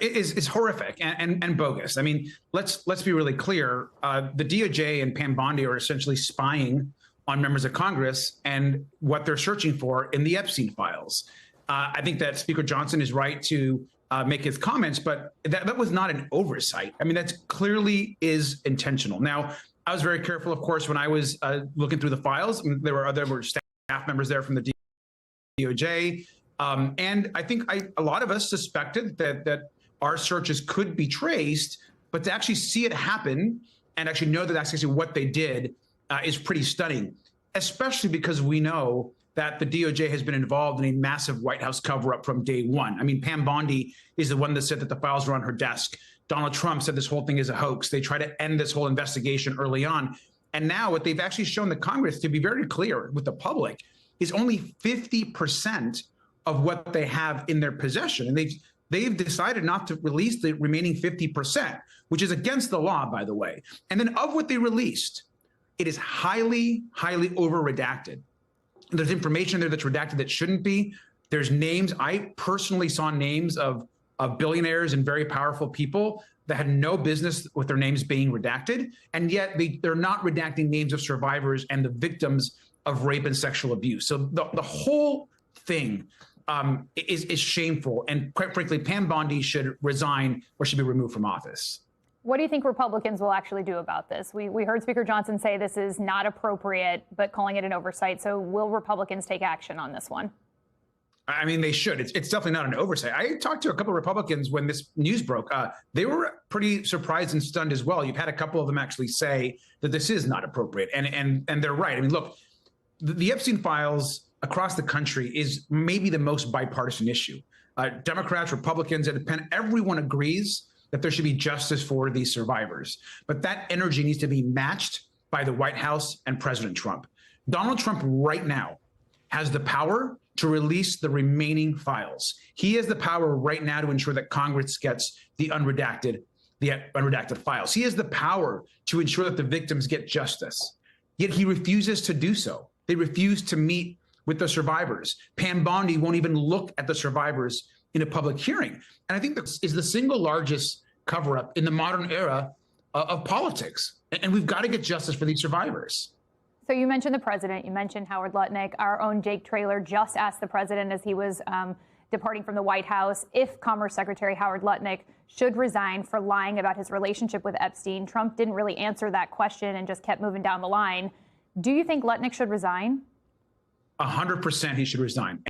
is horrific and bogus. I mean, let's be really clear. The DOJ and Pam Bondi are essentially spying on members of Congress and what they're searching for in the Epstein files. I think that Speaker Johnson is right to make his comments, but that was not an oversight. I mean, that clearly is intentional. Now, I was very careful, of course, when I was looking through the files. There were staff members there from the DOJ. And I think a lot of us suspected that our searches could be traced, but to actually see it happen and actually know that that's actually what they did is pretty stunning, especially because we know that the DOJ has been involved in a massive White House cover-up from day one. I mean, Pam Bondi is the one that said that the files were on her desk. Donald Trump said this whole thing is a hoax. They try to end this whole investigation early on. And now what they've actually shown the Congress, to be very clear with the public, is only 50% of what they have in their possession. And they've decided not to release the remaining 50%, which is against the law, by the way. And then of what they released, it is highly, highly over-redacted. There's information there that's redacted that shouldn't be. There's names. I personally saw names of billionaires and very powerful people that had no business with their names being redacted. And yet they're not redacting names of survivors and the victims of rape and sexual abuse. So the whole thing is shameful. And quite frankly, Pam Bondi should resign or should be removed from office. What do you think Republicans will actually do about this? We heard Speaker Johnson say this is not appropriate, but calling it an oversight. So will Republicans take action on this one? I mean, they should. It's definitely not an oversight. I talked to a couple of Republicans when this news broke. They were pretty surprised and stunned as well. You've had a couple of them actually say that this is not appropriate. And they're right. I mean, look, the Epstein files across the country is maybe the most bipartisan issue. Democrats, Republicans, Independents, everyone agrees that there should be justice for these survivors. But that energy needs to be matched by the White House and President Trump. Donald Trump right now has the power to release the remaining files. He has the power right now to ensure that Congress gets the unredacted files. He has the power to ensure that the victims get justice. Yet he refuses to do so. They refuse to meet with the survivors. Pam Bondi won't even look at the survivors in a public hearing. And I think this is the single largest cover-up in the modern era of politics. And we've got to get justice for these survivors. So you mentioned the president, you mentioned Howard Lutnick. Our own Jake Traylor just asked the president as he was departing from the White House if Commerce Secretary Howard Lutnick should resign for lying about his relationship with Epstein. Trump didn't really answer that question and just kept moving down the line. Do you think Lutnick should resign? 100% he should resign.